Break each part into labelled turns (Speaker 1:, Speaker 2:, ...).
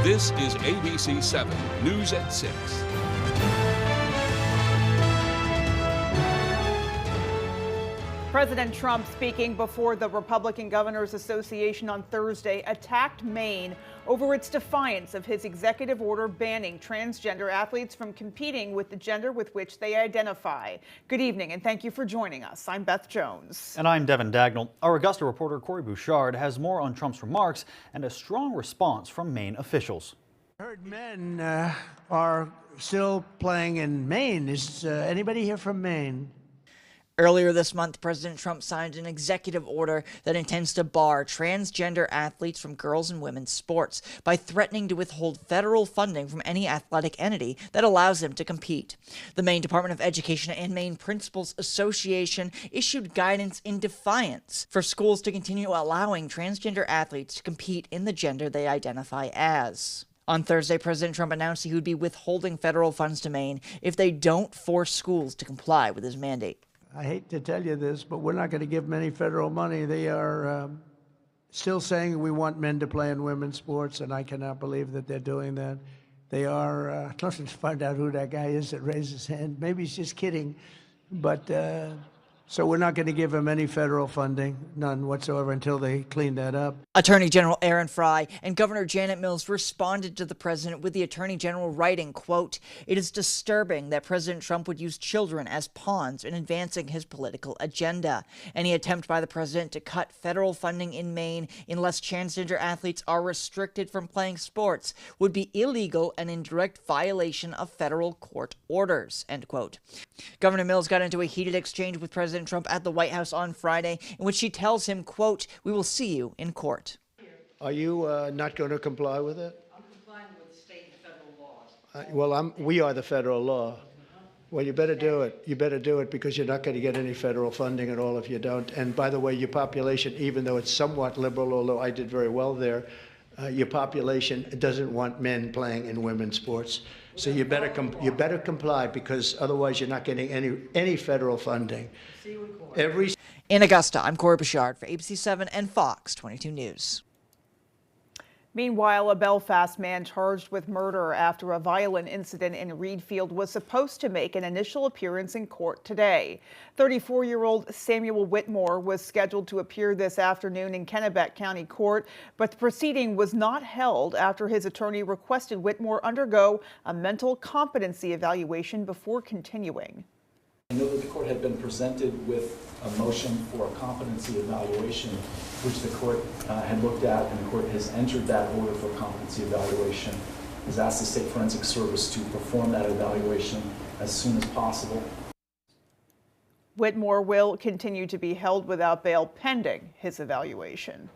Speaker 1: This is ABC 7 News at 6.
Speaker 2: President Trump, speaking before the Republican Governors Association on Thursday, attacked Maine over its defiance of his executive order banning transgender athletes from competing with the gender with which they identify. Good evening, and thank you for joining us. I'm Beth Jones.
Speaker 3: And I'm Devin Dagnall. Our Augusta reporter Corey Bouchard has more on Trump's remarks and a strong response from Maine officials.
Speaker 4: I heard men are still playing in Maine. Is anybody here from Maine?
Speaker 5: Earlier this month, President Trump signed an executive order that intends to bar transgender athletes from girls' and women's sports by threatening to withhold federal funding from any athletic entity that allows them to compete. The Maine Department of Education and Maine Principals Association issued guidance in defiance for schools to continue allowing transgender athletes to compete in the gender they identify as. On Thursday, President Trump announced he would be withholding federal funds to Maine if they don't force schools to comply with his mandate.
Speaker 4: I hate to tell you this, but we're not going to give them any federal money. They are still saying we want men to play in women's sports, and I cannot believe that they're doing that. They are, I'd love to find out who that guy is that raised his hand. Maybe he's just kidding. But so we're not going to give him any federal funding, none whatsoever, until they clean that up.
Speaker 5: Attorney General Aaron Fry and Governor Janet Mills responded to the president with the Attorney General writing, quote, "It is disturbing that President Trump would use children as pawns in advancing his political agenda. Any attempt by the president to cut federal funding in Maine unless transgender athletes are restricted from playing sports would be illegal and in direct violation of federal court orders," end quote. Governor Mills got into a heated exchange with President Trump at the White House on Friday, in which she tells him, quote, "We will see you in court."
Speaker 4: Are you not going to comply with it?
Speaker 6: I'm complying with state and federal laws.
Speaker 4: We are the federal law. Well, you better do it. You better do it because you're not going to get any federal funding at all if you don't. And by the way, your population, even though it's somewhat liberal, although I did very well there, your population doesn't want men playing in women's sports. So you better comply because otherwise you're not getting any federal funding.
Speaker 6: See you in court.
Speaker 5: In Augusta, I'm Corey Bouchard for ABC 7 and Fox 22 News.
Speaker 2: Meanwhile, a Belfast man charged with murder after a violent incident in Reedfield was supposed to make an initial appearance in court today. 34-year-old Samuel Whitmore was scheduled to appear this afternoon in Kennebec County Court, but the proceeding was not held after his attorney requested Whitmore undergo a mental competency evaluation before continuing.
Speaker 7: I know that the court had been presented with a motion for a competency evaluation, which the court had looked at, and the court has entered that order for competency evaluation, has asked the State Forensic Service to perform that evaluation as soon as possible.
Speaker 2: Whitmore will continue to be held without bail pending his evaluation.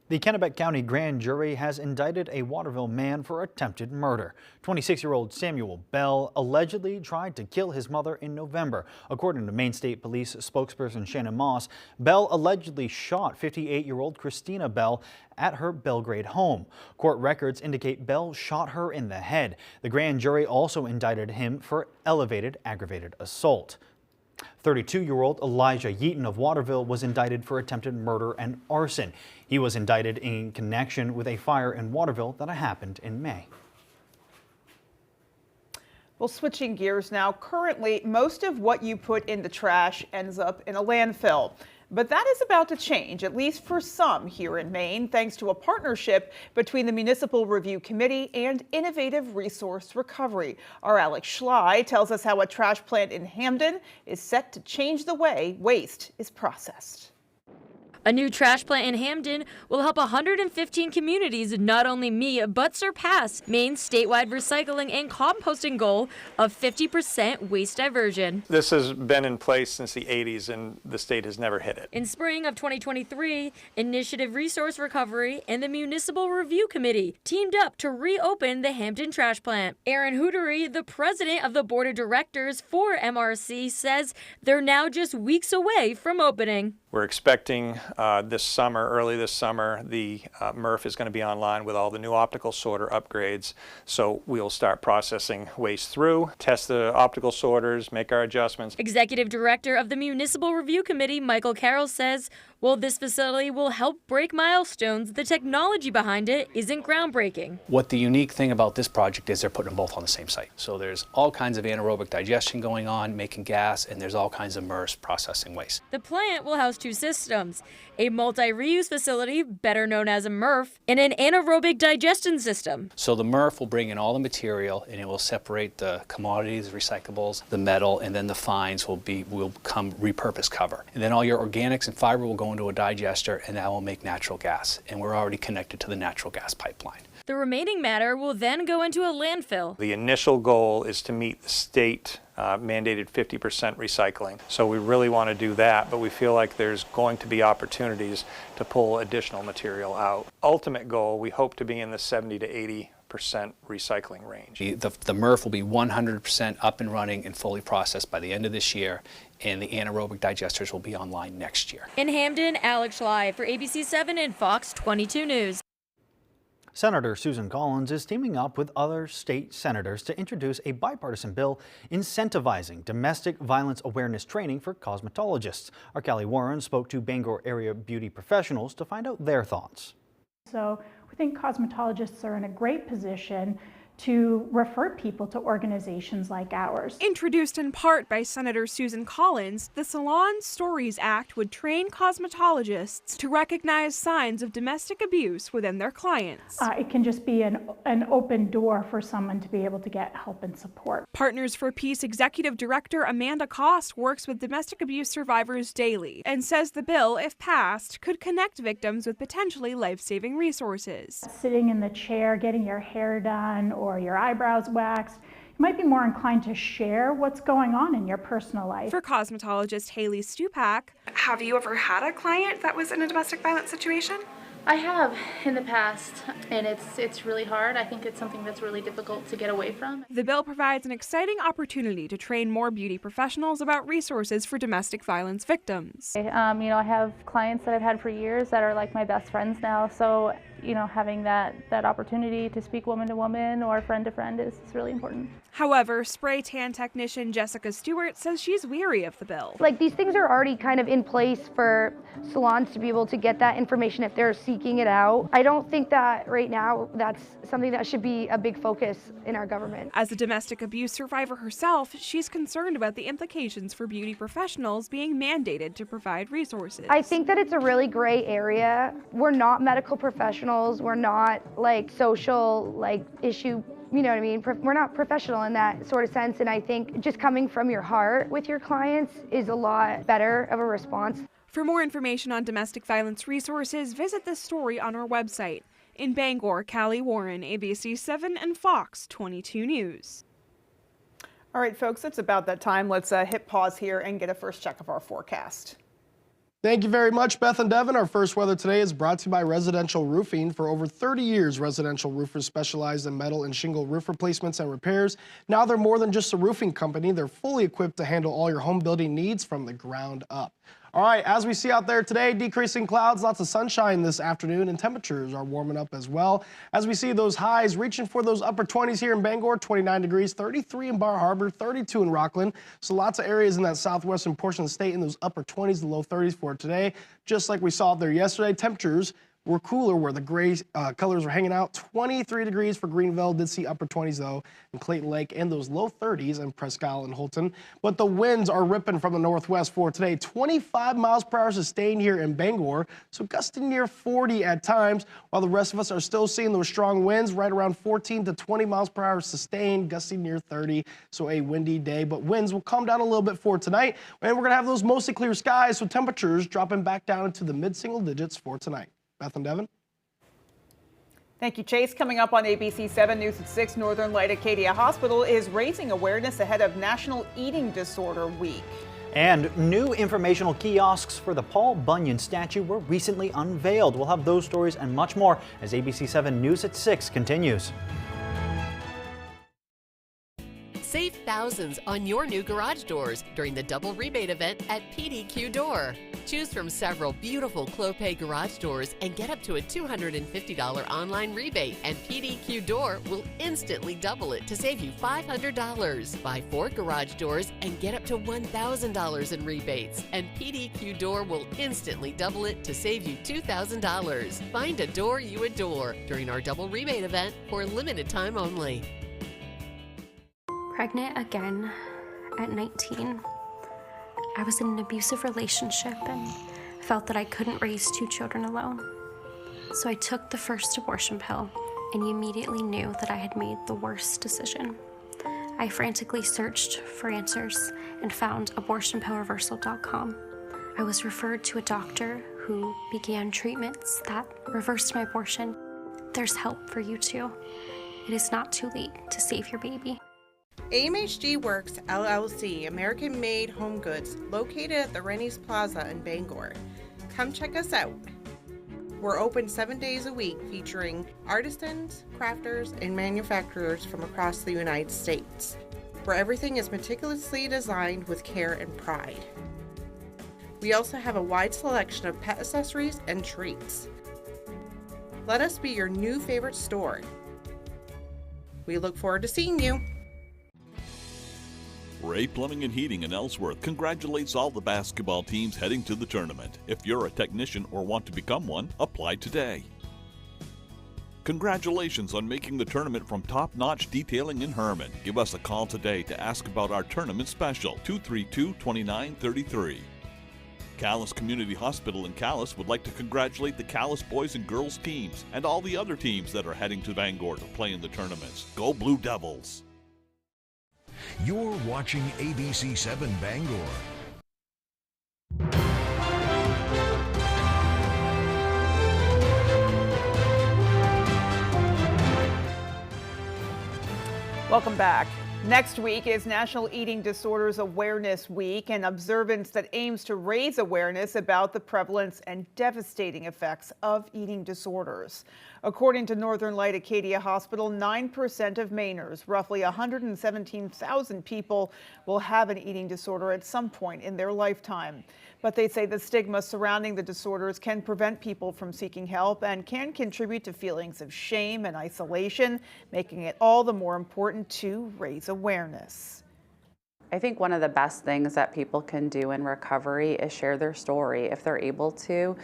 Speaker 3: The Kennebec County Grand Jury has indicted a Waterville man for attempted murder. 26-year-old Samuel Bell allegedly tried to kill his mother in November. According to Maine State Police spokesperson Shannon Moss, Bell allegedly shot 58-year-old Christina Bell at her Belgrade home. Court records indicate Bell shot her in the head. The grand jury also indicted him for elevated aggravated assault. 32-year-old Elijah Yeaton of Waterville was indicted for attempted murder and arson. He was indicted in connection with a fire in Waterville that happened in May.
Speaker 2: Well, switching gears now, currently most of what you put in the trash ends up in a landfill. But that is about to change, at least for some here in Maine, thanks to a partnership between the Municipal Review Committee and Innovative Resource Recovery. Our Alex Schley tells us how a trash plant in Hamden is set to change the way waste is processed.
Speaker 8: A new trash plant in Hamden will help 115 communities not only meet but surpass Maine's statewide recycling and composting goal of 50% waste diversion.
Speaker 9: This has been in place since the 80s and the state has never hit it.
Speaker 8: In spring of 2023, Initiative Resource Recovery and the Municipal Review Committee teamed up to reopen the Hamden trash plant. Aaron Hootery, the president of the board of directors for MRC, says they're now just weeks away from opening.
Speaker 9: We're expecting this summer, early this summer, the MRF is going to be online with all the new optical sorter upgrades. So we'll start processing waste through, test the optical sorters, make our adjustments.
Speaker 8: Executive Director of the Municipal Review Committee, Michael Carroll, says While this facility will help break milestones, the technology behind it isn't groundbreaking.
Speaker 10: What the unique thing about this project is they're putting them both on the same site. So there's all kinds of anaerobic digestion going on, making gas, and there's all kinds of MRF processing waste.
Speaker 8: The plant will house two systems, a multi-reuse facility, better known as a MRF, and an anaerobic digestion system.
Speaker 10: So the MRF will bring in all the material and it will separate the commodities, recyclables, the metal, and then the fines will become repurposed cover. And then all your organics and fiber will go into a digester, and that will make natural gas. And we're already connected to the natural gas pipeline.
Speaker 8: The remaining matter will then go into a landfill.
Speaker 9: The initial goal is to meet the state mandated 50% recycling. So we really want to do that, but we feel like there's going to be opportunities to pull additional material out. Ultimate goal, we hope to be in the 70 to 80% recycling range.
Speaker 10: The MRF will be 100% up and running and fully processed by the end of this year, and the anaerobic digesters will be online next year.
Speaker 8: In Hamden, Alex Schley for ABC 7 and Fox 22 News.
Speaker 3: Senator Susan Collins is teaming up with other state senators to introduce a bipartisan bill incentivizing domestic violence awareness training for cosmetologists. Our Callie Warren spoke to Bangor area beauty professionals to find out their thoughts.
Speaker 11: So we think cosmetologists are in a great position to refer people to organizations like ours.
Speaker 12: Introduced in part by Senator Susan Collins, the Salon Stories Act would train cosmetologists to recognize signs of domestic abuse within their clients.
Speaker 11: It can just be an open door for someone to be able to get help and support.
Speaker 12: Partners for Peace Executive Director Amanda Cost works with domestic abuse survivors daily and says the bill, if passed, could connect victims with potentially life-saving resources.
Speaker 11: Sitting in the chair, getting your hair done, or your eyebrows waxed, you might be more inclined to share what's going on in your personal life.
Speaker 12: For cosmetologist Haley Stupak, have you ever had a client that was in a domestic violence situation?
Speaker 13: I have in the past, and it's really hard. I think it's something that's really difficult to get away from.
Speaker 12: The bill provides an exciting opportunity to train more beauty professionals about resources for domestic violence victims.
Speaker 13: I have clients that I've had for years that are like my best friends now, so having that opportunity to speak woman to woman or friend to friend is really important.
Speaker 12: However, spray tan technician Jessica Stewart says she's weary of the bill.
Speaker 14: These things are already kind of in place for salons to be able to get that information if they're seeking it out. I don't think that right now that's something that should be a big focus in our government.
Speaker 12: As a domestic abuse survivor herself, she's concerned about the implications for beauty professionals being mandated to provide resources.
Speaker 14: I think that it's a really gray area. We're not medical professionals. We're not social issue. You know what I mean? We're not professional in that sort of sense, and I think just coming from your heart with your clients is a lot better of a response.
Speaker 12: For more information on domestic violence resources, visit this story on our website. In Bangor, Callie Warren, ABC 7 and Fox 22 News.
Speaker 2: All right, folks, it's about that time. Let's hit pause here and get a first check of our forecast.
Speaker 15: Thank you very much, Beth and Devin. Our first weather today is brought to you by Residential Roofing. For over 30 years, residential roofers specialize in metal and shingle roof replacements and repairs. Now they're more than just a roofing company. They're fully equipped to handle all your home building needs from the ground up. All right, as we see out there today, decreasing clouds, lots of sunshine this afternoon, and temperatures are warming up as well. As we see those highs reaching for those upper 20s here in Bangor, 29 degrees, 33 in Bar Harbor, 32 in Rockland. So lots of areas in that southwestern portion of the state in those upper 20s to low 30s for today. Just like we saw out there yesterday, temperatures were cooler where the gray colors were hanging out. 23 degrees for Greenville. Did see upper 20s though in Clayton Lake, and those low 30s in Presque Isle and Holton. But the winds are ripping from the northwest for today. 25 miles per hour sustained here in Bangor, so gusting near 40 at times, while the rest of us are still seeing those strong winds right around 14 to 20 miles per hour sustained, gusting near 30. So a windy day, but winds will calm down a little bit for tonight, and we're gonna have those mostly clear skies, so temperatures dropping back down into the mid-single digits for tonight. Beth and Devin.
Speaker 2: Thank you, Chase. Coming up on ABC 7 News at 6, Northern Light Acadia Hospital is raising awareness ahead of National Eating Disorder Week.
Speaker 3: And new informational kiosks for the Paul Bunyan statue were recently unveiled. We'll have those stories and much more as ABC 7 News at 6 continues.
Speaker 16: Safe thousands on your new garage doors during the double rebate event at PDQ Door. Choose from several beautiful Clopay garage doors and get up to a $250 online rebate, and PDQ Door will instantly double it to save you $500. Buy 4 garage doors and get up to $1,000 in rebates, and PDQ Door will instantly double it to save you $2,000. Find a door you adore during our double rebate event for a limited time only.
Speaker 17: Pregnant again at 19. I was in an abusive relationship and felt that I couldn't raise 2 children alone. So I took the first abortion pill and immediately knew that I had made the worst decision. I frantically searched for answers and found abortionpillreversal.com. I was referred to a doctor who began treatments that reversed my abortion. There's help for you too. It is not too late to save your baby.
Speaker 18: AMHG Works LLC, American-made home goods, located at the Rennie's Plaza in Bangor. Come check us out. We're open 7 days a week, featuring artisans, crafters, and manufacturers from across the United States, where everything is meticulously designed with care and pride. We also have a wide selection of pet accessories and treats. Let us be your new favorite store. We look forward to seeing you.
Speaker 19: Ray Plumbing and Heating in Ellsworth congratulates all the basketball teams heading to the tournament. If you're a technician or want to become one, apply today. Congratulations on making the tournament from Top Notch Detailing in Herman. Give us a call today to ask about our tournament special, 232-2933. Calais Community Hospital in Calais would like to congratulate the Calais boys and girls teams and all the other teams that are heading to Bangor to play in the tournaments. Go Blue Devils!
Speaker 20: You're watching ABC 7 Bangor.
Speaker 2: Welcome back. Next week is National Eating Disorders Awareness Week, an observance that aims to raise awareness about the prevalence and devastating effects of eating disorders. According to Northern Light Acadia Hospital, 9% of Mainers, roughly 117,000 people, will have an eating disorder at some point in their lifetime. But they say the stigma surrounding the disorders can prevent people from seeking help and can contribute to feelings of shame and isolation, making it all the more important to raise awareness.
Speaker 21: I think one of the best things that people can do in recovery is share their story if they're able to.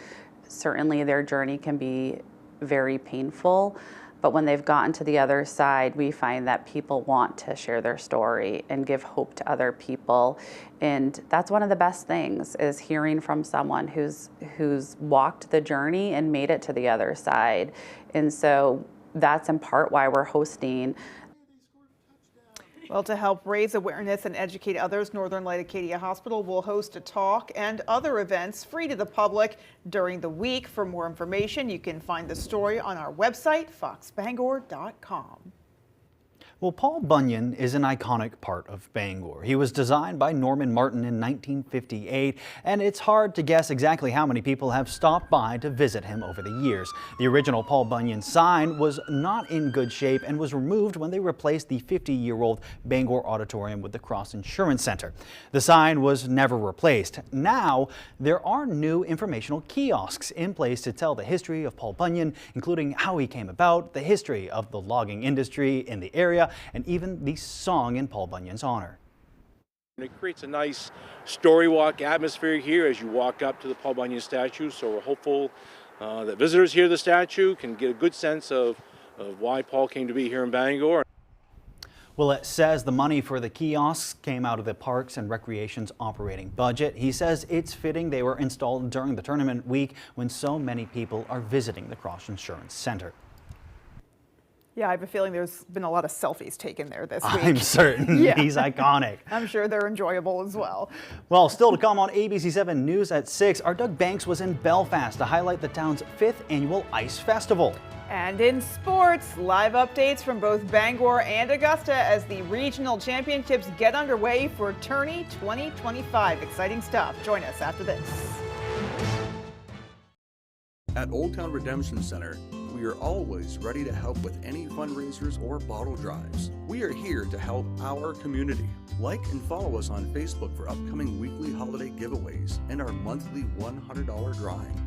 Speaker 21: Certainly their journey can be very painful, but when they've gotten to the other side, we find that people want to share their story and give hope to other people. And that's one of the best things, is hearing from someone who's walked the journey and made it to the other side. And so that's in part why we're hosting.
Speaker 2: Well, to help raise awareness and educate others, Northern Light Acadia Hospital will host a talk and other events free to the public during the week. For more information, you can find the story on our website, foxbangor.com.
Speaker 3: Well, Paul Bunyan is an iconic part of Bangor. He was designed by Norman Martin in 1958, and it's hard to guess exactly how many people have stopped by to visit him over the years. The original Paul Bunyan sign was not in good shape and was removed when they replaced the 50-year-old Bangor Auditorium with the Cross Insurance Center. The sign was never replaced. Now, there are new informational kiosks in place to tell the history of Paul Bunyan, including how he came about, the history of the logging industry in the area, and even the song in Paul Bunyan's honor.
Speaker 22: It creates a nice story walk atmosphere here as you walk up to the Paul Bunyan statue, so we're hopeful that visitors here to the statue can get a good sense of why Paul came to be here in Bangor.
Speaker 3: Well, it says the money for the kiosks came out of the Parks and Recreation's operating budget. He says it's fitting they were installed during the tournament week when so many people are visiting the Cross Insurance Center.
Speaker 2: Yeah, I have a feeling there's been a lot of selfies taken there this week.
Speaker 3: I'm certain.
Speaker 2: Yeah.
Speaker 3: He's iconic.
Speaker 2: I'm sure they're enjoyable as well.
Speaker 3: Well, still to come on ABC 7 News at 6, our Doug Banks was in Belfast to highlight the town's 5th annual Ice Festival.
Speaker 2: And in sports, live updates from both Bangor and Augusta as the regional championships get underway for Tourney 2025. Exciting stuff. Join us after this.
Speaker 23: At Old Town Redemption Center,
Speaker 1: We are always ready to help with any fundraisers or bottle drives. We are here to help our community. Like and follow us on Facebook for upcoming weekly holiday giveaways and our monthly $100 drawing.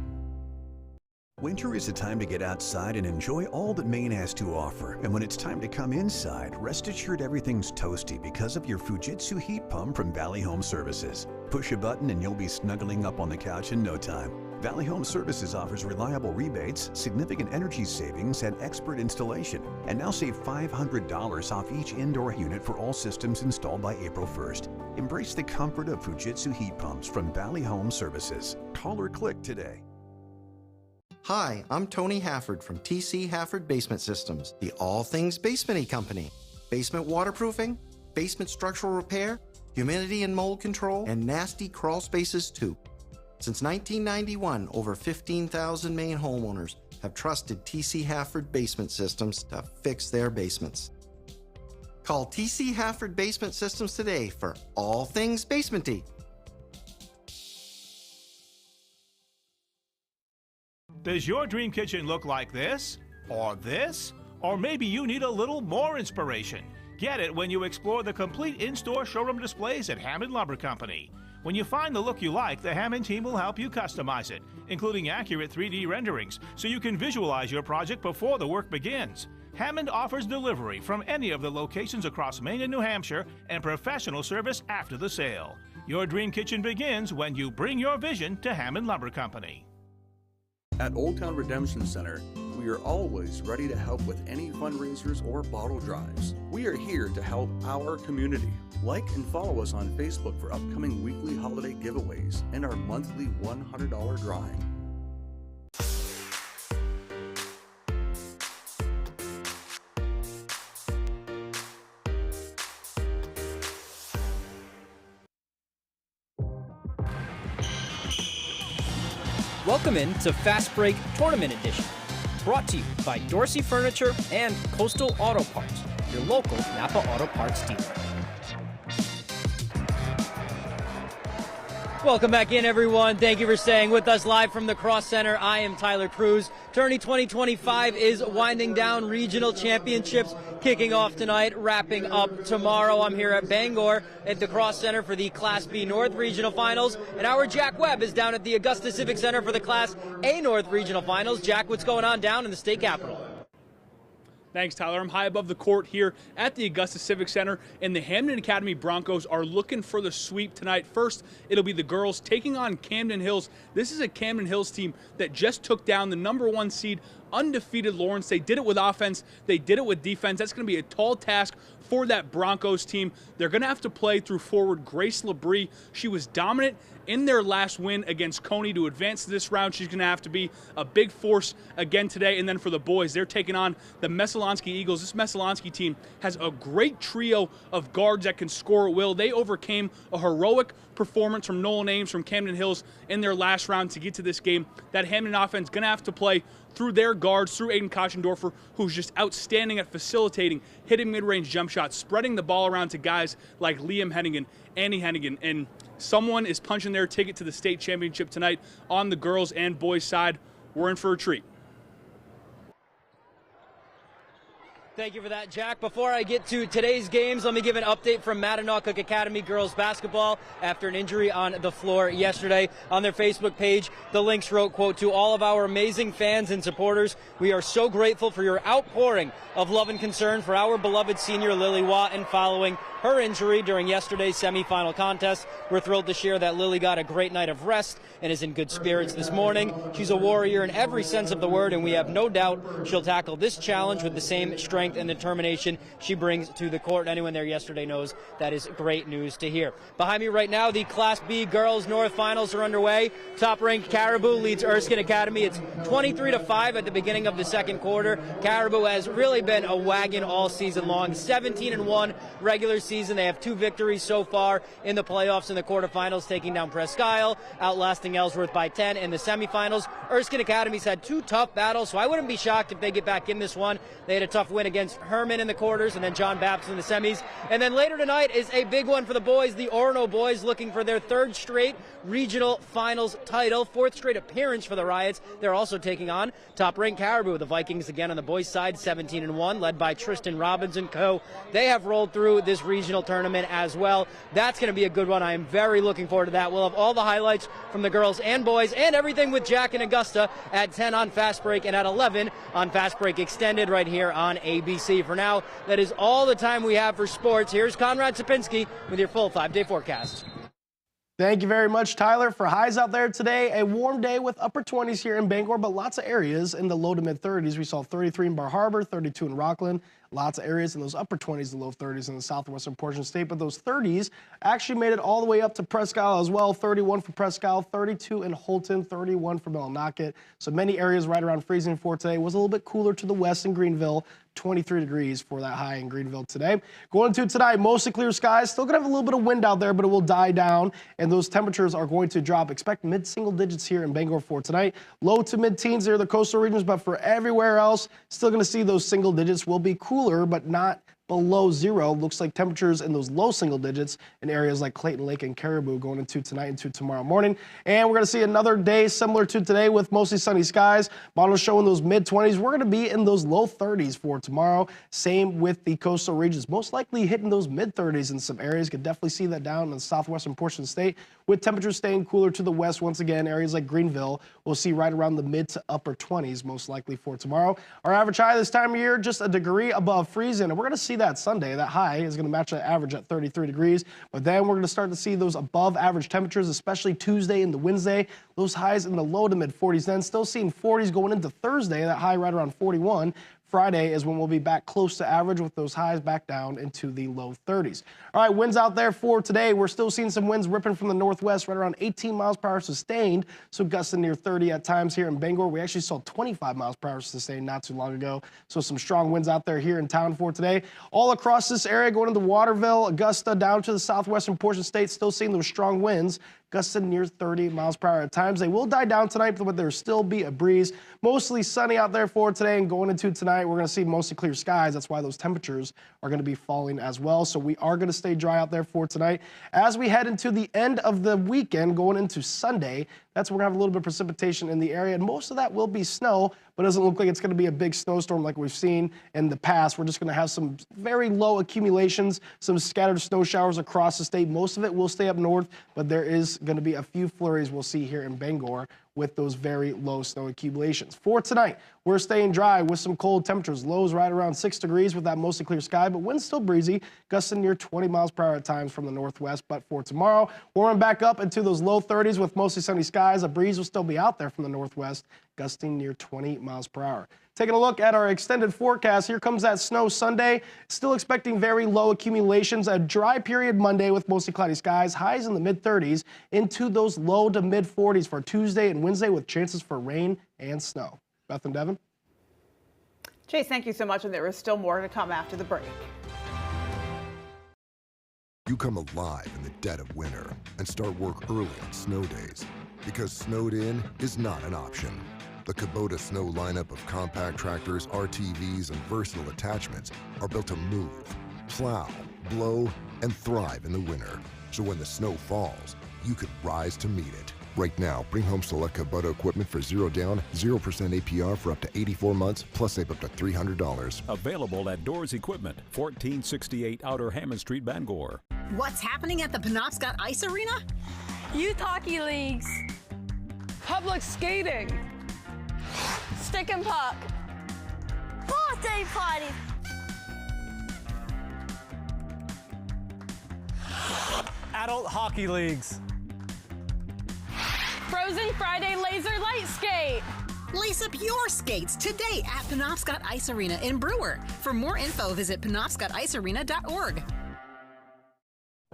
Speaker 4: Winter is a time to get outside and enjoy all that Maine has to offer. And when it's time to come inside, rest assured everything's toasty because of your Fujitsu heat pump from Valley Home Services. Push a button and you'll be snuggling up on the couch in no time. Valley Home Services offers reliable rebates, significant energy savings, and expert installation. And now save $500 off each indoor unit for all systems installed by April 1st. Embrace the comfort of Fujitsu heat pumps from Valley Home Services. Call or click today.
Speaker 23: Hi, I'm Tony Hafford from TC Hafford Basement Systems, the all things basement-y company. Basement waterproofing, basement structural repair, humidity and mold control, and nasty crawl spaces too. Since 1991, over 15,000 Maine homeowners have trusted TC Hafford Basement Systems to fix their basements. Call TC Hafford Basement Systems today for all things basement-y.
Speaker 24: Does your dream kitchen look like this? Or this? Or maybe you need a little more inspiration. Get it when you explore the complete in-store showroom displays at Hammond Lumber Company. When you find the look you like, the Hammond team will help you customize it, including accurate 3D renderings, so you can visualize your project before the work begins. Hammond offers delivery from any of the locations across Maine and New Hampshire and professional service after the sale. Your dream kitchen begins when you bring your vision to Hammond Lumber Company.
Speaker 1: At Old Town Redemption Center, we are always ready to help with any fundraisers or bottle drives. We are here to help our community. Like and follow us on Facebook for upcoming weekly holiday giveaways and our monthly $100 drawing.
Speaker 25: Welcome in to Fast Break Tournament Edition, brought to you by Dorsey Furniture and Coastal Auto Parts, your local Napa Auto Parts dealer. Welcome back in, everyone. Thank you for staying with us live from the Cross Center. I am Tyler Cruz. Tourney 2025 is winding down. Regional championships kicking off tonight, wrapping up tomorrow. I'm here at Bangor at the Cross Center for the Class B North Regional Finals, and our Jack Webb is down at the Augusta Civic Center for the Class A North Regional Finals. Jack, what's going on down in the state capitol?
Speaker 26: Thanks, Tyler. I'm high above the court here at the Augusta Civic Center, and the Hamden Academy Broncos are looking for the sweep tonight. First, it'll be the girls taking on Camden Hills. This is a Camden Hills team that just took down the #1 seed, undefeated Lawrence. They did it with offense. They did it with defense. That's going to be a tall task for that Broncos team. They're going to have to play through forward Grace Labrie. She was dominant in their last win against Coney. To advance to this round, she's going to have to be a big force again today. And then for the boys, they're taking on the Messalonskee Eagles. This Messalonskee team has a great trio of guards that can score at will. They overcame a heroic performance from Nolan Ames from Camden Hills in their last round to get to this game. That Hamden offense going to have to play through their guards, through Aiden Kochendorfer, who's just outstanding at facilitating, hitting mid-range jump shots, spreading the ball around to guys like Liam Hennigan, Annie Hennigan, and someone is punching their ticket to the state championship tonight on the girls' and boys' side. We're in for a treat.
Speaker 25: Thank you for that, Jack. Before I get to today's games, let me give an update from Mattinock Academy girls basketball after an injury on the floor yesterday. On their Facebook page, the Lynx wrote, quote, "To all of our amazing fans and supporters, we are so grateful for your outpouring of love and concern for our beloved senior Lily Watton following her injury during yesterday's semifinal contest. We're thrilled to share that Lily got a great night of rest and is in good spirits this morning. She's a warrior in every sense of the word, and we have no doubt she'll tackle this challenge with the same strength and determination she brings to the court." Anyone there yesterday knows that is great news to hear. Behind me right now, the Class B Girls North Finals are underway. Top-ranked Caribou leads Erskine Academy. It's 23-5 at the beginning of the second quarter. Caribou has really been a wagon all season long. 17-1 regular season. They have 2 victories so far in the playoffs in the quarterfinals, taking down Presque Isle, outlasting Ellsworth by 10 in the semifinals. Erskine Academy's had 2 tough battles, so I wouldn't be shocked if they get back in this one. They had a tough win against Herman in the quarters and then John Baptist in the semis. And then later tonight is a big one for the boys. The Orono boys looking for their 3rd straight regional finals title, 4th straight appearance for the Riots. They're also taking on top-ranked Caribou. The Vikings again on the boys' side, 17-1, led by Tristan Robbins and co. They have rolled through this regional tournament as well. That's going to be a good one. I am very looking forward to that. We'll have all the highlights from the girls and boys and everything with Jack and Augusta at 10 on Fast Break and at 11 on Fast Break Extended right here on ABC. For now, that is all the time we have for sports. Here's Conrad Sapinski with your full 5-day forecast.
Speaker 15: Thank you very much, Tyler. For highs out there today, a warm day with upper 20s here in Bangor, but lots of areas in the low to mid 30s. We saw 33 in Bar Harbor, 32 in Rockland. Lots of areas in those upper 20s, the low 30s in the southwestern portion of the state. But those 30s actually made it all the way up to Presque Isle as well. 31 for Presque Isle, 32 in Holton, 31 for Millinocket. So many areas right around freezing for today. It was a little bit cooler to the west in Greenville. 23 degrees for that high in Greenville today. Going into tonight, mostly clear skies. Still going to have a little bit of wind out there, but it will die down, and those temperatures are going to drop. Expect mid-single digits here in Bangor for tonight. Low to mid-teens there are the coastal regions, but for everywhere else, still going to see those single digits. Will be cooler, but not below 0. Looks like temperatures in those low single digits in areas like Clayton Lake and Caribou going into tonight into tomorrow morning. And we're going to see another day similar to today with mostly sunny skies. Models showing those mid-20s. We're going to be in those low 30s for tomorrow. Same with the coastal regions. Most likely hitting those mid-30s in some areas. Could definitely see that down in the southwestern portion of the state, with temperatures staying cooler to the west. Once again, areas like Greenville, we'll see right around the mid to upper 20s most likely for tomorrow. Our average high this time of year, just a degree above freezing. And we're going to see that Sunday. That high is going to match that average at 33 degrees. But then we're going to start to see those above average temperatures, especially Tuesday and the Wednesday. Those highs in the low to mid 40s. Then still seeing 40s going into Thursday. That high right around 41. Friday is when we'll be back close to average with those highs back down into the low 30s. All right, winds out there for today. We're still seeing some winds ripping from the northwest right around 18 miles per hour sustained. So gusting near 30 at times here in Bangor. We actually saw 25 miles per hour sustained not too long ago. So some strong winds out there here in town for today. All across this area going into Waterville, Augusta, down to the southwestern portion of the state, still seeing those strong winds. Gusting near 30 miles per hour at times. They will die down tonight, but there'll still be a breeze. Mostly sunny out there for today, and going into tonight, we're going to see mostly clear skies. That's why those temperatures are going to be falling as well. So we are going to stay dry out there for tonight. As we head into the end of the weekend, going into Sunday, that's when we're going to have a little bit of precipitation in the area, and most of that will be snow, but it doesn't look like it's going to be a big snowstorm like we've seen in the past. We're just going to have some very low accumulations, some scattered snow showers across the state. Most of it will stay up north, but there is going to be a few flurries we'll see here in Bangor with those very low snow accumulations. For tonight, we're staying dry with some cold temperatures. Lows right around 6 degrees with that mostly clear sky, but winds still breezy, gusting near 20 miles per hour at times from the northwest. But for tomorrow, warming back up into those low 30s with mostly sunny skies. A breeze will still be out there from the northwest, gusting near 20 miles per hour. Taking a look at our extended forecast, here comes that snow Sunday. Still expecting very low accumulations. A dry period Monday with mostly cloudy skies. Highs in the mid-30s into those low to mid-40s for Tuesday and Wednesday with chances for rain and snow. Beth and Devin.
Speaker 2: Chase, thank you so much, and there is still more to come after the break.
Speaker 5: You come alive in the dead of winter and start work early on snow days, because snowed in is not an option. The Kubota Snow lineup of compact tractors, RTVs, and versatile attachments are built to move, plow, blow, and thrive in the winter. So when the snow falls, you could rise to meet it. Right now, bring home select Kubota equipment for 0 down, 0% APR for up to 84 months, plus save up to $300.
Speaker 6: Available at Doors Equipment, 1468 Outer Hammond Street, Bangor.
Speaker 7: What's happening at the Penobscot Ice Arena?
Speaker 8: Youth hockey leagues. Public skating. Stick and puck.
Speaker 7: Birthday party.
Speaker 8: Adult hockey leagues. Frozen Friday laser light skate.
Speaker 7: Lace up your skates today at Penobscot Ice Arena in Brewer. For more info, visit penobscoticearena.org.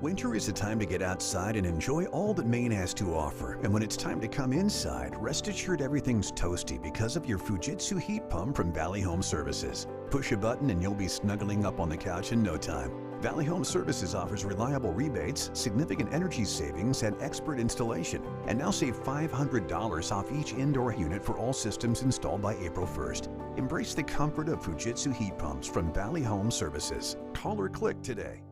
Speaker 4: Winter is a time to get outside and enjoy all that Maine has to offer. And when it's time to come inside, rest assured everything's toasty because of your Fujitsu heat pump from Valley Home Services. Push a button and you'll be snuggling up on the couch in no time. Valley Home Services offers reliable rebates, significant energy savings, and expert installation. And now save $500 off each indoor unit for all systems installed by April 1st. Embrace the comfort of Fujitsu heat pumps from Valley Home Services. Call or click today.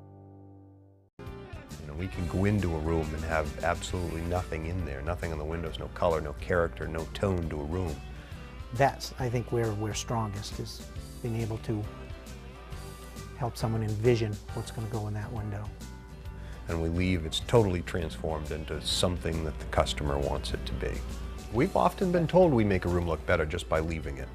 Speaker 9: We can go into a room and have absolutely nothing in there, nothing on the windows, no color, no character, no tone to a room.
Speaker 10: That's, I think, where we're strongest, is being able to help someone envision what's going to go in that window.
Speaker 9: And we leave, it's totally transformed into something that the customer wants it to be. We've often been told we make a room look better just by leaving it.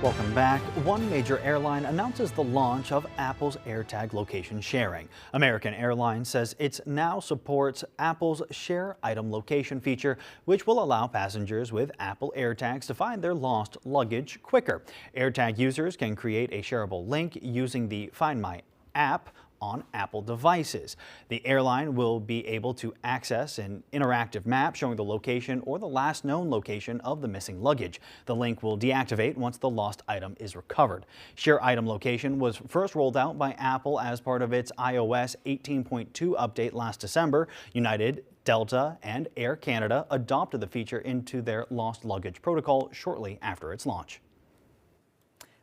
Speaker 3: Welcome back. One major airline announces the launch of Apple's AirTag location sharing. American Airlines says it now supports Apple's Share Item Location feature, which will allow passengers with Apple AirTags to find their lost luggage quicker. AirTag users can create a shareable link using the Find My app on Apple devices. The airline will be able to access an interactive map showing the location or the last known location of the missing luggage. The link will deactivate once the lost item is recovered. Share Item Location was first rolled out by Apple as part of its iOS 18.2 update last December. United, Delta, and Air Canada adopted the feature into their lost luggage protocol shortly after its launch.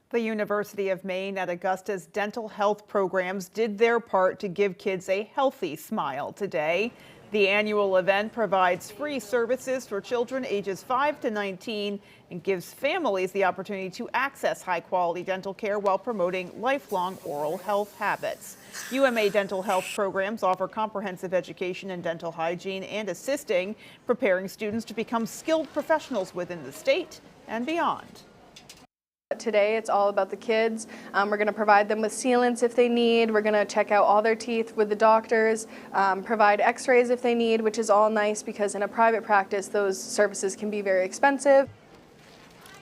Speaker 2: The University of Maine at Augusta's dental health programs did their part to give kids a healthy smile today. The annual event provides free services for children ages 5 to 19 and gives families the opportunity to access high-quality dental care while promoting lifelong oral health habits. UMA dental health programs offer comprehensive education in dental hygiene and assisting, preparing students to become skilled professionals within the state and beyond.
Speaker 11: Today it's all about the kids. We're going to provide them with sealants if they need. We're going to check out all their teeth with the doctors, provide x-rays if they need, which is all nice because in a private practice those services can be very expensive.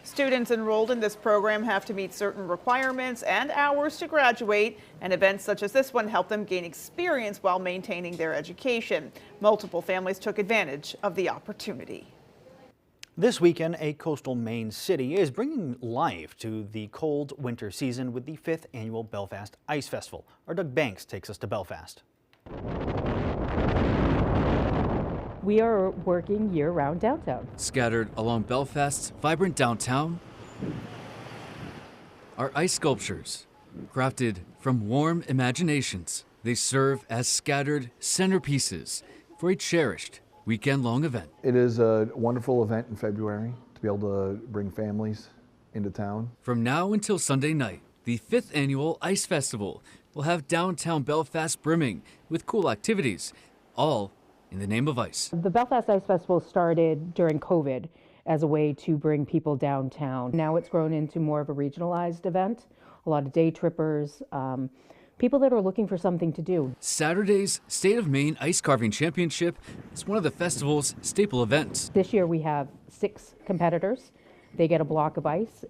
Speaker 2: Students enrolled in this program have to meet certain requirements and hours to graduate, and events such as this one help them gain experience while maintaining their education. Multiple families took advantage of the opportunity.
Speaker 3: This weekend, a coastal Maine city is bringing life to the cold winter season with the 5th annual Belfast Ice Festival. Our Doug Banks takes us to Belfast.
Speaker 12: We are working year-round downtown.
Speaker 13: Scattered along Belfast's vibrant downtown are ice sculptures, crafted from warm imaginations. They serve as scattered centerpieces for a cherished weekend-long event.
Speaker 14: It is a wonderful event in February to be able to bring families into town.
Speaker 13: From now until Sunday night, the 5th annual Ice Festival will have downtown Belfast brimming with cool activities, all in the name of ice.
Speaker 12: The Belfast Ice Festival started during COVID as a way to bring people downtown. Now it's grown into more of a regionalized event. A lot of day trippers, people that are looking for something to do.
Speaker 13: Saturday's State of Maine Ice Carving Championship is one of the festival's staple events.
Speaker 12: This year we have 6 competitors. They get a block of ice,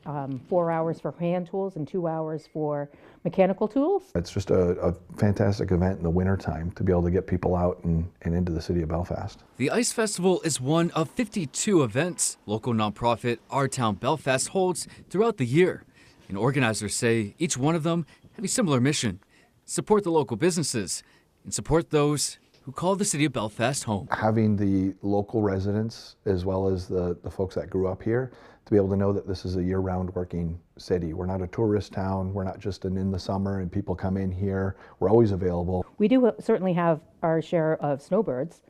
Speaker 12: 4 hours for hand tools and 2 hours for mechanical tools.
Speaker 14: It's just a fantastic event in the wintertime to be able to get people out and into the city of Belfast.
Speaker 13: The Ice Festival is one of 52 events local nonprofit Our Town Belfast holds throughout the year. And organizers say each one of them have a similar mission: support the local businesses and support those who call the city of Belfast home.
Speaker 14: Having the local residents as well as the folks that grew up here to be able to know that this is a year-round working city. We're not a tourist town. We're not just in the summer and people come in here. We're always available.
Speaker 12: We do certainly have our share of snowbirds,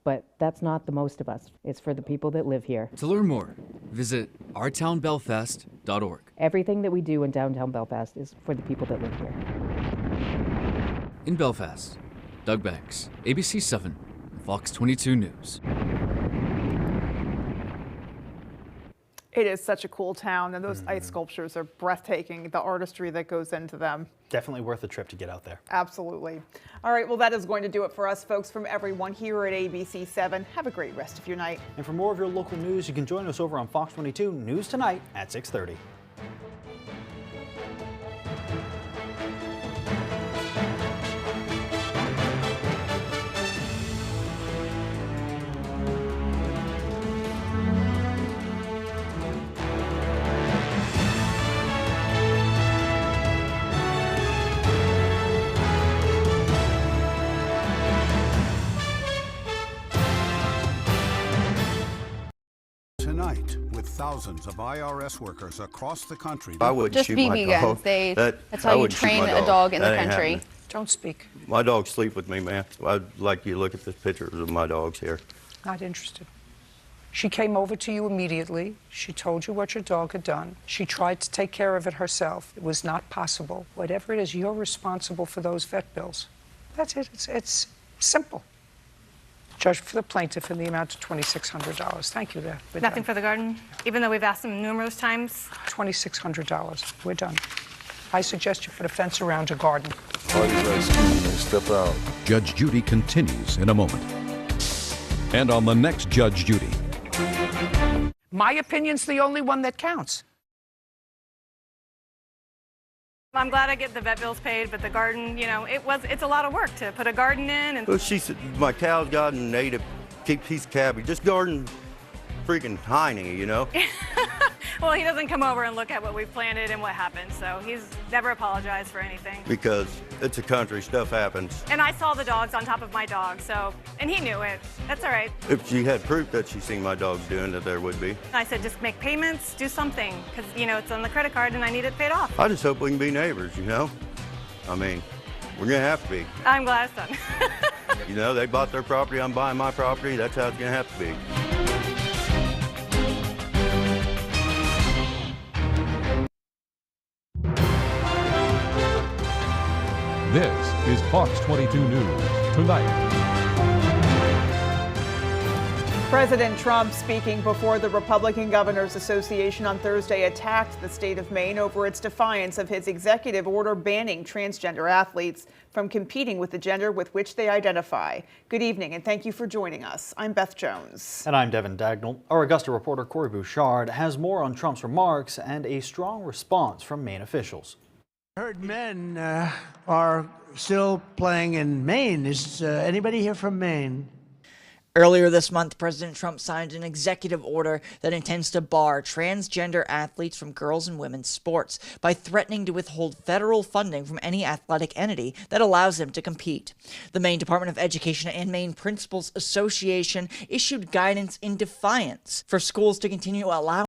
Speaker 12: but that's not the most of us. It's for the people that live here.
Speaker 13: To learn more, visit ourtownbelfast.org.
Speaker 12: Everything that we do in downtown Belfast is for the people that live here.
Speaker 13: In Belfast, Doug Banks, ABC 7, Fox 22 News.
Speaker 2: It is such a cool town, and those ice sculptures are breathtaking, the artistry that goes into them.
Speaker 3: Definitely worth a trip to get out there.
Speaker 2: Absolutely. All right, well, that is going to do it for us, folks, from everyone here at ABC 7. Have a great rest of your night.
Speaker 3: And for more of your local news, you can join us over on Fox 22 News Tonight at 6:30.
Speaker 16: night with thousands of IRS workers across the country.
Speaker 17: I wouldn't
Speaker 18: Just
Speaker 17: shoot
Speaker 18: BB
Speaker 17: my
Speaker 18: guns.
Speaker 17: dog.
Speaker 18: That's how you train a dog in the country.
Speaker 17: Don't speak. My dogs sleep with me, man. I'd like you to look at the pictures of my dogs here.
Speaker 19: Not interested. She came over to you immediately. She told you what your dog had done. She tried to take care of it herself. It was not possible. Whatever it is, you're responsible for those vet bills. That's it. It's simple. Judge for the plaintiff in the amount of $2,600. Thank you there.
Speaker 20: Nothing for the garden, even though we've asked them numerous times.
Speaker 19: $2,600. We're done. I suggest you put a fence around your garden.
Speaker 21: Step out.
Speaker 6: Judge Judy continues in a moment. And on the next Judge Judy.
Speaker 19: My opinion's the only one that counts.
Speaker 20: I'm glad I get the vet bills paid, but the garden, it's a lot of work to put a garden in. And
Speaker 17: Well, she said, my cow's got a native piece of cabbage. This garden freaking tiny, you know?
Speaker 20: Well, he doesn't come over and look at what we've planted and what happened, so he's never apologized for anything.
Speaker 17: Because it's a country, stuff happens.
Speaker 20: And I saw the dogs on top of my dog, and he knew it. That's all right.
Speaker 17: If she had proof that she's seen my dogs doing it, there would be.
Speaker 20: I said, just make payments, do something, because, it's on the credit card and I need it paid off.
Speaker 17: I just hope we can be neighbors, you know? I mean, we're gonna have to be.
Speaker 20: I'm glad it's done.
Speaker 17: You know, they bought their property, I'm buying my property, that's how it's gonna have to be.
Speaker 6: This is Fox 22 News Tonight.
Speaker 2: President Trump, speaking before the Republican Governors Association on Thursday, attacked the state of Maine over its defiance of his executive order banning transgender athletes from competing with the gender with which they identify. Good evening, and thank you for joining us. I'm Beth Jones.
Speaker 3: And I'm Devin Dagnall. Our Augusta reporter Corey Bouchard has more on Trump's remarks and a strong response from Maine officials.
Speaker 27: I heard men are still playing in Maine. Is anybody here from Maine?
Speaker 28: Earlier this month, President Trump signed an executive order that intends to bar transgender athletes from girls' and women's sports by threatening to withhold federal funding from any athletic entity that allows them to compete. The Maine Department of Education and Maine Principals Association issued guidance in defiance for schools to continue allowing